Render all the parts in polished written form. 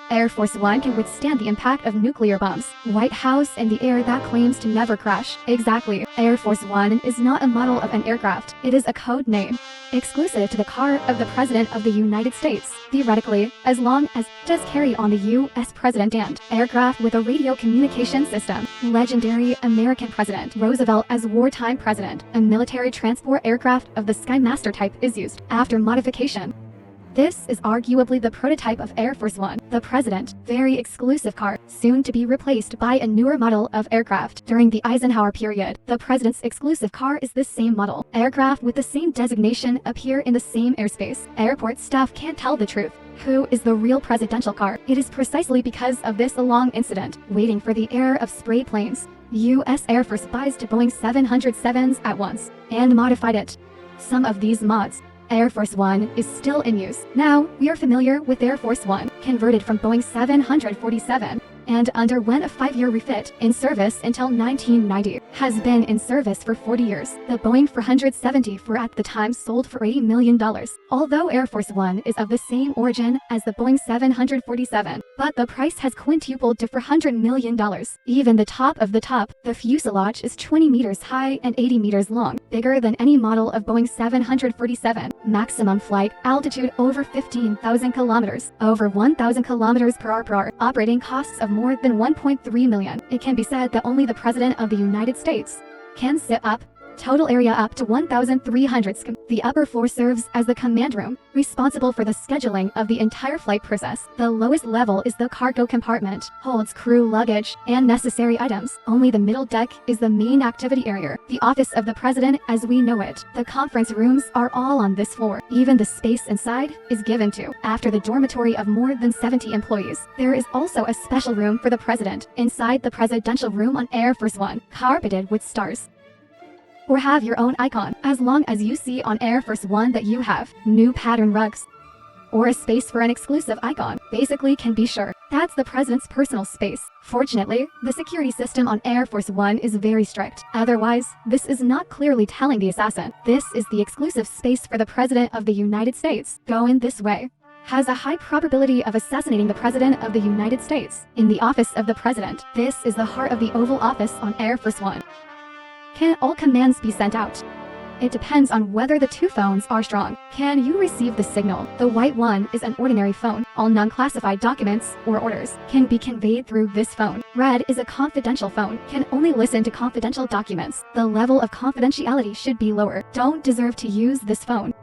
Air Force One can withstand the impact of nuclear bombs. White House in the air that claims to never crash. Exactly. Air Force One is not a model of an aircraft. It is a code name, exclusive to the car of the President of the United States. Theoretically, as long as it does carry on the U.S. President and aircraft with a radio communication system. Legendary American President Roosevelt as wartime president. A military transport aircraft of the Skymaster type is used after modification. This is arguably the prototype of Air Force One, the President, very exclusive car, soon to be replaced by a newer model of aircraft. During the Eisenhower period, the President's exclusive car is the same model. Aircraft with the same designation appear in the same airspace. Airport staff can't tell the truth. Who is the real presidential car? It is precisely because of this long incident, waiting for the era of spray planes. U.S. Air Force buys to Boeing 707s at once, and modified it. Some of these mods, Air Force One is still in use. Now, we are familiar with Air Force One, converted from Boeing 747, and underwent a 5-year refit, in service until 1990, has been in service for 40 years. The Boeing 474 at the time sold for $80 million. Although Air Force One is of the same origin as the Boeing 747, but the price has quintupled to $400 million. Even the top of the top, the fuselage is 20 meters high and 80 meters long, bigger than any model of Boeing 747. Maximum flight altitude over 15,000 kilometers, over 1,000 kilometers per hour. Operating costs of more than $1.3 million. It can be said that only the President of the United States can sit up. Total area up to 1,300 sq. The upper floor serves as the command room, responsible for the scheduling of the entire flight process. The lowest level is the cargo compartment, holds crew luggage and necessary items. Only the middle deck is the main activity area, the office of the President as we know it. The conference rooms are all on this floor. Even the space inside is given to, after the dormitory of more than 70 employees. There is also a special room for the President, inside the presidential room on Air Force One, carpeted with stars. Or have your own icon, as long as you see on Air Force One that you have new pattern rugs, or a space for an exclusive icon. Basically can be sure that's the President's personal space. Fortunately, the security system on Air Force One is very strict. Otherwise, this is not clearly telling the assassin. This is the exclusive space for the President of the United States. Going this way has a high probability of assassinating the President of the United States. In the office of the President, this is the heart of the Oval Office on Air Force One. Can all commands be sent out? It depends on whether the two phones are strong. Can you receive the signal? The white one is an ordinary phone. All non-classified documents or orders can be conveyed through this phone. Red is a confidential phone, can only listen to confidential documents. The level of confidentiality should be lower. Don't deserve to use this phone.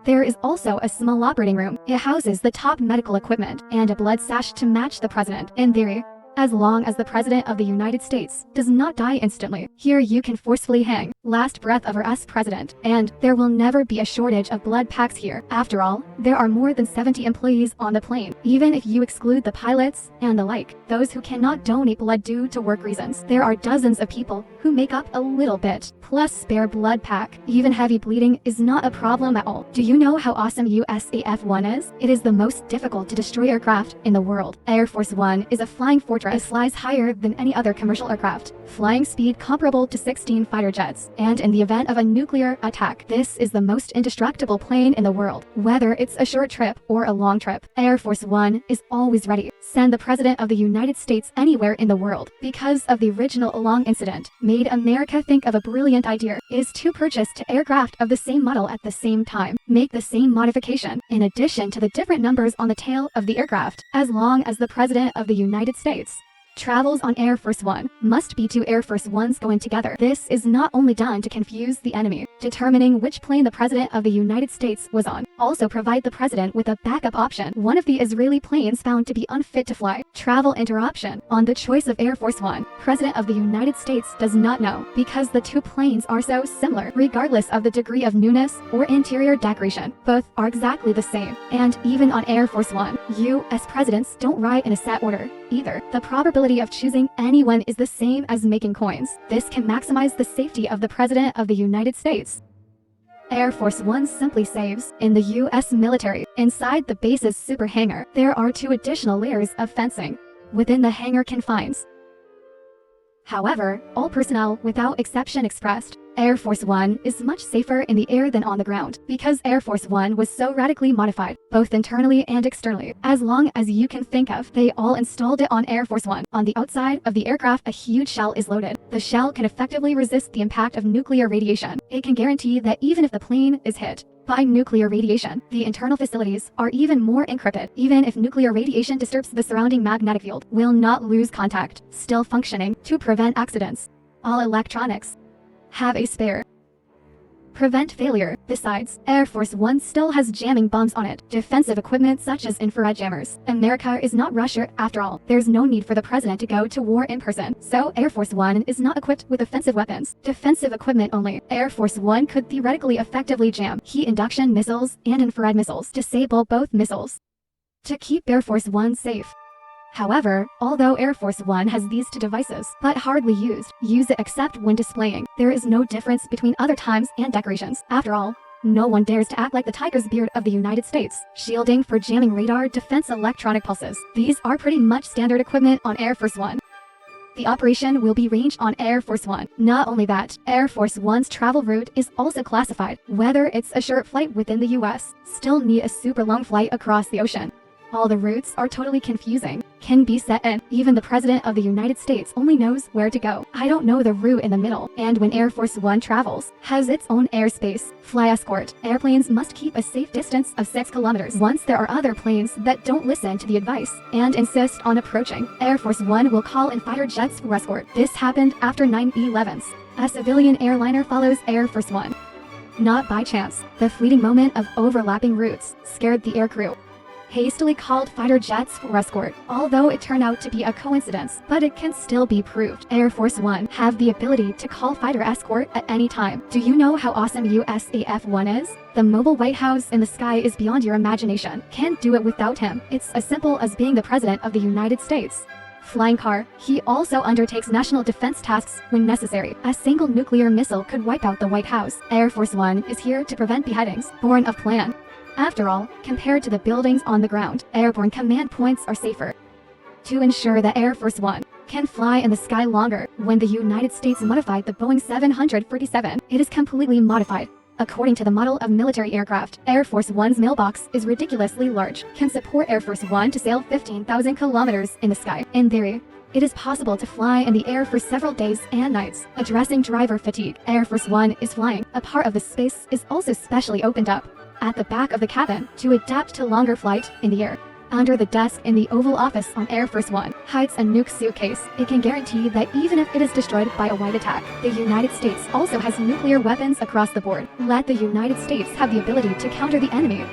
There is also a small operating room. It houses the top medical equipment and a blood sash to match the President. In theory, as long as the President of the United States does not die instantly, here you can forcefully hang last breath of our US President, and there will never be a shortage of blood packs here. After all, there are more than 70 employees on the plane, even if you exclude the pilots and the like, those who cannot donate blood due to work reasons. There are dozens of people who make up a little bit, plus spare blood pack. Even heavy bleeding is not a problem at all. Do you know how awesome USAF-1 is? It is the most difficult to destroy aircraft in the world. Air Force One is a flying fortress. It flies higher than any other commercial aircraft, flying speed comparable to 16 fighter jets. And in the event of a nuclear attack, this is the most indestructible plane in the world. Whether it's a short trip or a long trip, Air Force One is always ready. Send the President of the United States anywhere in the world. Because of the original long incident, made America think of a brilliant idea, is to purchase two aircraft of the same model at the same time. Make the same modification, in addition to the different numbers on the tail of the aircraft, as long as the President of the United States travels on Air Force One. Must be two Air Force Ones going together. This is not only done to confuse the enemy, determining which plane the President of the United States was on. Also provide the President with a backup option. One of the Israeli planes found to be unfit to fly. Travel interruption. On the choice of Air Force One, President of the United States does not know, because the two planes are so similar. Regardless of the degree of newness or interior decoration, both are exactly the same. And even on Air Force One, U.S. presidents don't ride in a set order either. The probability of choosing anyone is the same as making coins. This can maximize the safety of the President of the United States. Air Force One simply saves. In the U.S. military, inside the base's super hangar, there are 2 additional layers of fencing. Within the hangar confines, However, all personnel, without exception expressed, Air Force One is much safer in the air than on the ground, because Air Force One was so radically modified, both internally and externally. As long as you can think of, they all installed it on Air Force One. On the outside of the aircraft, a huge shell is loaded. The shell can effectively resist the impact of nuclear radiation. It can guarantee that even if the plane is hit by nuclear radiation, the internal facilities are even more encrypted. Even if nuclear radiation disturbs the surrounding magnetic field, will not lose contact, still functioning to prevent accidents. All electronics have a spare. Prevent failure. Besides, Air Force One still has jamming bombs on it. Defensive equipment such as infrared jammers. America is not Russia after all. There's no need for the president to go to war in person. So Air Force One is not equipped with offensive weapons. Defensive equipment only. Air Force One could theoretically effectively jam heat induction missiles and infrared missiles. Disable both missiles to keep Air Force One safe. However, although Air Force One has these two devices, but hardly used, use it except when displaying. There is no difference between other times and decorations. After all, no one dares to act like the tiger's beard of the United States. Shielding for jamming radar defense electronic pulses. These are pretty much standard equipment on Air Force One. The operation will be ranged on Air Force One. Not only that, Air Force One's travel route is also classified. Whether it's a short flight within the US, still need a super long flight across the ocean. All the routes are totally confusing, can be set in. Even the President of the United States only knows where to go. I don't know the route in the middle. And when Air Force One travels, has its own airspace. Fly escort. Airplanes must keep a safe distance of 6 kilometers. Once there are other planes that don't listen to the advice and insist on approaching, Air Force One will call in fighter jets for escort. This happened after 9/11s. A civilian airliner follows Air Force One. Not by chance. The fleeting moment of overlapping routes scared the aircrew. Hastily called fighter jets for escort, although it turned out to be a coincidence, but it can still be proved. Air Force One have the ability to call fighter escort at any time. Do you know how awesome USAF-1 is? The mobile White House in the sky is beyond your imagination. Can't do it without him. It's as simple as being the President of the United States. Flying car. He also undertakes national defense tasks when necessary. A single nuclear missile could wipe out the White House. Air Force One is here to prevent beheadings, born of plan. After all, compared to the buildings on the ground, airborne command points are safer. To ensure that Air Force One can fly in the sky longer, when the United States modified the Boeing 747, it is completely modified. According to the model of military aircraft, Air Force One's mailbox is ridiculously large, can support Air Force One to sail 15,000 kilometers in the sky. In theory, it is possible to fly in the air for several days and nights. Addressing driver fatigue, Air Force One is flying. A part of the space is also specially opened up at the back of the cabin to adapt to longer flight in the air. Under the desk in the Oval Office on Air Force One hides a nuke suitcase. It can guarantee that even if it is destroyed by a white attack, the United States also has nuclear weapons across the board. Let the United States have the ability to counter the enemy.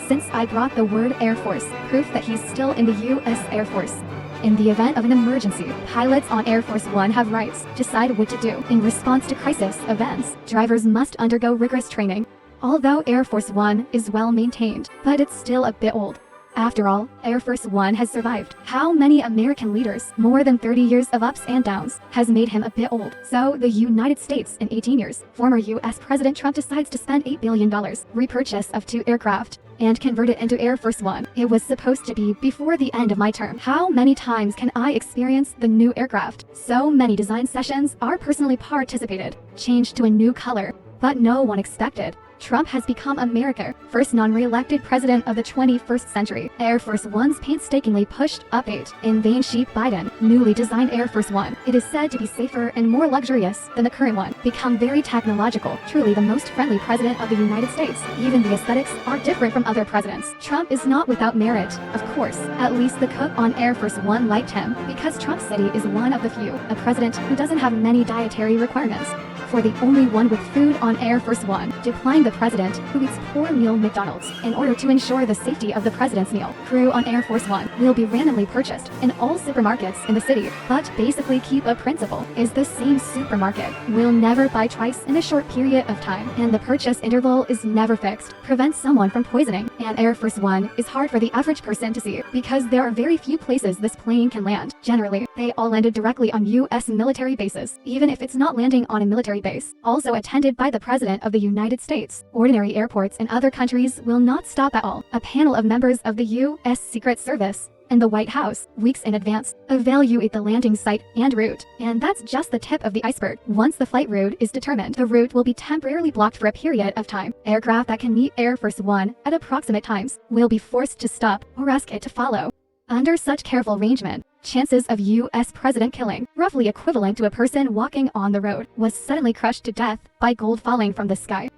Since I brought the word Air Force, proof that he's still in the US Air Force. In the event of an emergency, pilots on Air Force One have rights to decide what to do. In response to crisis events, drivers must undergo rigorous training. Although Air Force One is well maintained, but it's still a bit old. After all, Air Force One has survived. How many American leaders, more than 30 years of ups and downs, has made him a bit old? So the United States in 18 years, former US President Trump decides to spend $8 billion, repurchase of 2 aircraft, and convert it into Air Force One. It was supposed to be before the end of my term. How many times can I experience the new aircraft? So many design sessions are personally participated, changed to a new color, but no one expected. Trump has become America's first non-re-elected president of the 21st century. Air Force One's painstakingly pushed update. In vain sheep Biden, newly designed Air Force One. It is said to be safer and more luxurious than the current one. Become very technological. Truly the most friendly president of the United States. Even the aesthetics are different from other presidents. Trump is not without merit, of course. At least the cook on Air Force One liked him, because Trump City is one of the few. A president who doesn't have many dietary requirements. For the only one with food on Air Force One, decline the president who eats poor meal McDonald's. In order to ensure the safety of the president's meal, crew on Air Force One will be randomly purchased in all supermarkets in the city, but basically keep a principle is the same supermarket will never buy twice in a short period of time, and the purchase interval is never fixed. Prevents someone from poisoning, and Air Force One is hard for the average person to see, because there are very few places this plane can land. Generally, they all landed directly on US military bases, even if it's not landing on a military base, also attended by the President of the United States. Ordinary airports in other countries will not stop at all. A panel of members of the U.S. Secret Service in the White House weeks in advance. Evaluate the landing site and route. And that's just the tip of the iceberg. Once the flight route is determined, the route will be temporarily blocked for a period of time. Aircraft that can meet Air Force One at approximate times will be forced to stop or ask it to follow. Under such careful arrangement, chances of U.S. president killing, roughly equivalent to a person walking on the road, was suddenly crushed to death by gold falling from the sky.